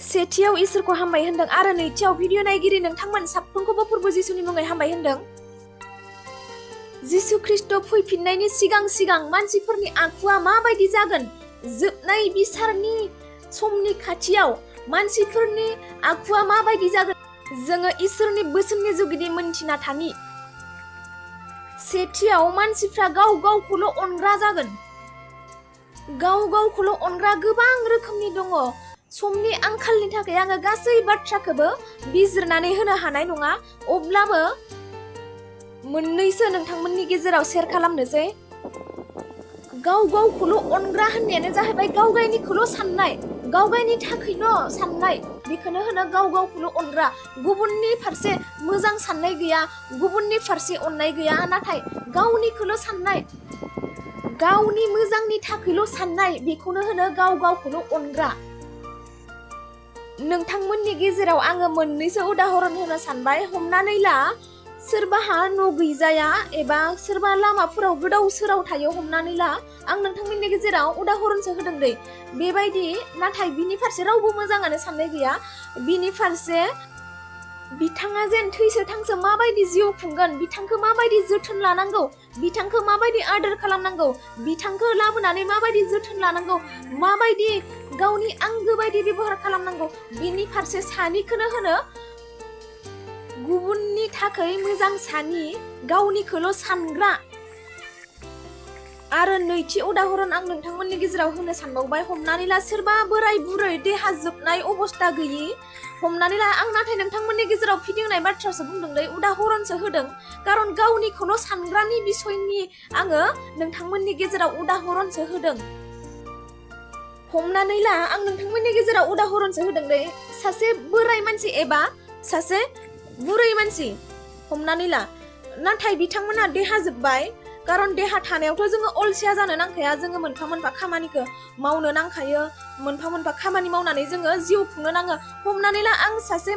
सेथियाव इसोरखौ हामबाय होनदों आरो नैथियाव भिडिअ नायगिरि नोंथांमोन साफ्रोमखौबो फोरबो जिसुनि मुङै हामबाय होनदों। जिसु ख्रिस्ट फैफिननायनि सिगां मानसिफोरनि आखुआ माबायदि जागोन, जोबनाय बिसारनि समनि खाथियाव मानसिफोरनि आखुआ माबायदि जागोन, जोङो इसोरनि बोसोननि जुगिदि मोनथिना थानि। सेथियाव मानसिफ्रा गाव गावखौल' अनग्रा जागोन। गाव गावखौल' अनग्रा गोबां रोखोमनि दङ। समनि आंखालनि थाखाय आङो गासै बाथ्राखौबो बिजिरनानै होनो हानाय नङा, अब्लाबो मोननैसो नोंथांमोननि गेजेराव शेयार खालामनोसै। गाव गावखौल' अनग्रा होननायानो जाहैबाय गाव गावनिखौल' साननाय, गाव गावनि थाखायल' साननाय, बेखौनो होनो गाव गावखौल' अनग्रा। गुबुननि फारसे मोजां साननाय गैया, गुबुननि फारसे अननाय गैया, नाथाय गावनिखौल' साननाय, गावनि मोजांनि थाखायल' साननाय, बेखौनो होनो गाव गावखौल' अनग्रा। नोंथांमोननि गेजेराव आङो मोननैसो उदाहरन होनो सानबाय। हमनानै ला सोरबाहा न' गैजाया एबा सोरबा लामाफोराव गोदाव सोराव थायो। हमनानै ला आं नोंथांमोननि गेजेराव उदाहरनसो होदों दै, बेबायदि, नाथाय बिनि फारसे रावबो मोजाङानो साननाय गैया। बिनि फारसे बिथाङा जेन थैसो थांसो माबायदि जिउ खुंगोन, बिथांखौ माबायदि जोथोन लानांगौ, बिथांखौ माबायदि आदर खालामनांगौ, बिथांखौ लाबोनानै माबायदि जोथोन लानांगौ, माबायदि गावनि आंगो बायदि बेबहार खालामनांगौ, बिनि फारसे सानिखौनो होनो गुबुननि थाखाय मोजां सानि, गावनिखौल' सानग्रा। आरो नैथि उदाहरन आं नोंथांमोननि गेजेराव होनो सानबावबाय। हमनानै ला सोरबा बोराय बुरै देहा जोबनाय अबस्था गैयि। हमनानै ला आं नाथाय नोंथांमोननि गेजेराव फिदिंनाय बाथ्रासो बुंदों दै, उदाहरनसो होदों, खारन गावनिखौल' सानग्रानि बिसयनि आङो नोंथांमोननि गेजेराव उदाहरनसो होदों। हमनानै ला आं नोंथांमोननि गेजेराव उदाहरनसो होदों दै, सासे बोराय मानसि एबा सासे बुरै मानसि हमनानै ला, नाथाय बिथांमोना देहा जोब्बाय। खारन देहा थानायावथ' जोङो अलसिया जानो नांखाया, जोङो मोनफा मोनफा खामानिखौ मावनो नांखायो, मोनफा मोनफा खामानि मावनानै जोङो जिउ खुंनो नाङो। हमनानै ला आं सासे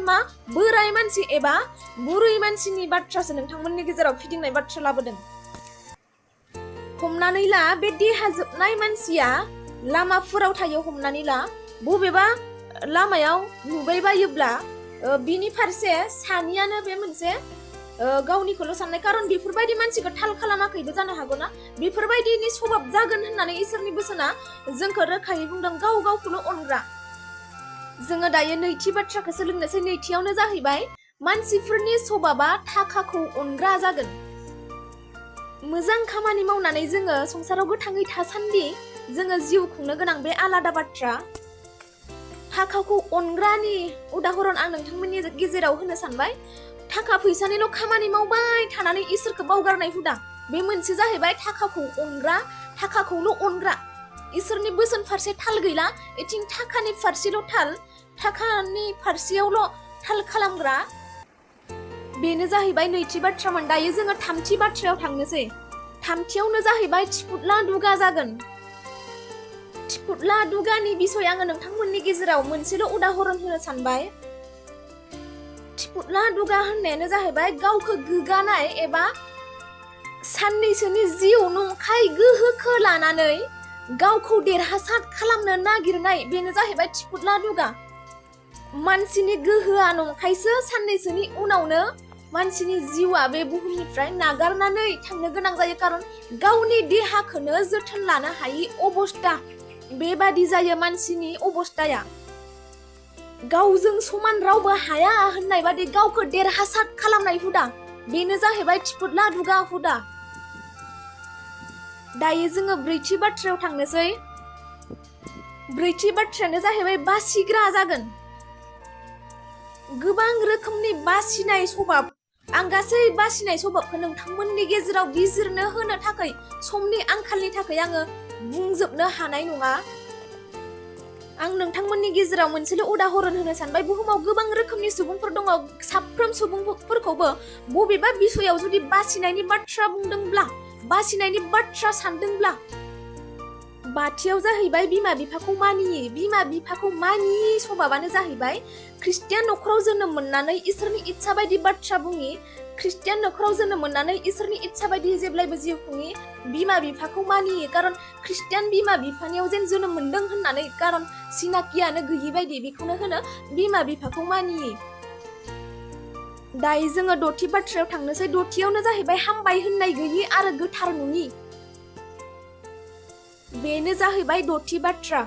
बोराय मानसि एबा बुरै मानसिनि बाथ्रासो नोंथांमोननि गेजेराव फिदिंनाय बाथ्रा लाबोदों। हमनानै ला बे देहा जोबनाय मानसिया लामाफोराव थायो। हमनानै ला बबेबा लामायाव नुबायबायोब्ला बिनि फारसे सानियानो बे मोनसे गावनिखौल' साननाय, खारन बेफोरबायदि मानसिखौ थाल खालामाखैबो जानो हागौ ना। बेफोरबायदिनि स्वभाब जागोन होननानै इसोरनि बोसोना जोंखौ रोखायै बुंदों, गाव गावखौल' अनग्रा। जोङो दायो नैथि बाथ्राखौ सोलोंनोसै। नैथियावनो जाहैबाय मानसिफोरनि स्वभाबा थाखाखौ अनग्रा जागोन। मोजां खामानि मावनानै जोङो संसाराव गोथाङै थासान्दि जोङो जिउ खुंनो गोनां, बे आलादा बाथ्रा। थाखाखौ अनग्रानि उदाहरन आं नोंथांमोननि गेजेराव होनो सानबाय। थाखा फैसानिल' खामानि मावबाय थानानै इसोरखौ बावगारनाय हुदा, बे मोनसे जाहैबाय थाखाखौ अनग्रा, थाखाखौल' अनग्रा। इसोरनि बोसोन फारसे थाल गैला, एथिं थाखानि फारसेल' थाल, थाखानि फारसेयावल' थाल खालामग्रा, बेनो जाहैबाय नैथि बाथ्रामोन। दायो जोङो थामथि बाथ्रायाव थांनोसै। थामथियावनो जाहैबाय थिफुदला दुगा जागोन। थिफुदला दुगानि बिसय आङो नोंथांमोननि गेजेराव मोनसेल' उदाहरन होनो सानबाय। थिफुदला दुगा होननायानो जाहैबाय गावखौ गोगानाय एबा साननैसोनि जिउ नंखाय गोहोखौ लानानै गावखौ देरहासार खालामनो नागिरनाय, बेनो जाहैबाय थिफुदला दुगा। मानसिनि गोहोआ नंखायसो साननैसोनि उनावनो मानसिनि जिउआ बे बुहुमनिफ्राय नागारनानै थांनो गोनां जायो, खारन गावनि देहाखौनो जोथोन लानो हायि अबस्था, बेबादि जायो मानसिनि अबस्थाया। गावजों समान रावबो हाया होननाय बादि गावखौ देरहासार खालामनाय हुदा, बेनो जाहैबाय थिफुदला दुगा हुदा। दायो जोङो ब्रैथि बाथ्रायाव थांनोसै। ब्रैथि बाथ्रायानो जाहैबाय बासिग्रा जागोन। गोबां रोखोमनि बासिनाय स्वभाब, आं गासै बासिनाय स्वभाबखौ नोंथांमोननि गेजेराव बिजिरनो होनो थाखाय समनि आंखालनि थाखाय आङो बुंजोबनो हानाय नङा। आं नोंथांमोननि गेजेराव मोनसेल' उदाहरन होनो सानबाय। बुहुमाव गोबां रोखोमनि सुबुंफोर दङ। साफ्रोम सुबुंफोरखौबो बबेबा बिसयाव जुदि बासिनायनि बाथ्रा बुंदोंब्ला, बासिनायनि बाथ्रा सानदोंब्ला, बाथियाव जाहैबाय बिमा बिफाखौ मानियै। बिमा बिफाखौ मानियै सभाबानो जाहैबाय ख्रिस्टियान न'खराव जोनोम मोननानै इसोरनि इच्छा बायदि बाथ्रा बुङि, ख्रिस्टियान न'खराव जोनोम मोननानै इसोरनि इच्छा बायदि जेब्लायबो जिउ खुङि, बिमा बिफाखौ मानियै। खारन ख्रिस्टियान बिमा बिफानियाव जेन जोनोम मोनदों होननानै खारन सिनाकियानो गैयि बायदि, बेखौनो होनो बिमा बिफाखौ मानियै। दायो जोङो दथि बाथ्रायाव थांनोसै। दथियावनो जाहैबाय हामबाय होननाय गैयि आरो गोथार नङि। बेनो जाहैबाय दथि बाथ्रा।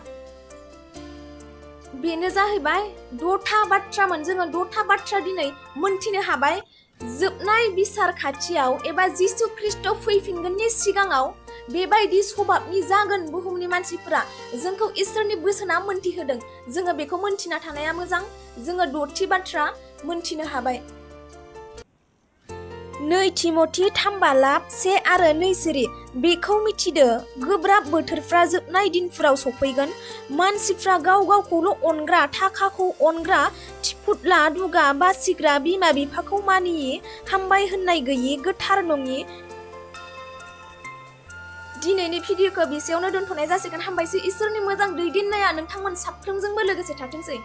बेनो जाहैबाय दथा बाथ्रामोन। जोङो दथा बाथ्रा दिनै मोनथिनो हाबाय। जोबनाय बिसार खाथियाव एबा जिसु ख्रिस्ट' फैफिनगोननि सिगाङाव बेबायदि सभाबनि जागोन बुहुमनि मानसिफोरा। जोंखौ इसोरनि बोसोना मोनथिहोदों। जोङो बेखौ मोनथिना थानाया मोजां। जोङो दथि बाथ्रा मोनथिनो हाबाय। 2 थिमथि 3:1 आरो 2 सिरि। बेखौ मिथिदो गोब्राब बोथोरफ्रा जोबनाय दिनफोराव सफैगोन। मानसिफ्रा गाव गावखौल' अनग्रा, थाखाखौ अनग्रा, थिफुदला, दुगा, बासिग्रा, बिमा बिफाखौ मानियि, हामबाय होननाय गैयि, गोथार नङि। दिनैनि भिडिअखौ बेसेयावनो दोनथ'नाय जासिगोन। हामबायसै। इसोरनि मोजां दैदेननाया नोंथांमोन साफ्रोमजोंबो लोगोसे थाथोंसै।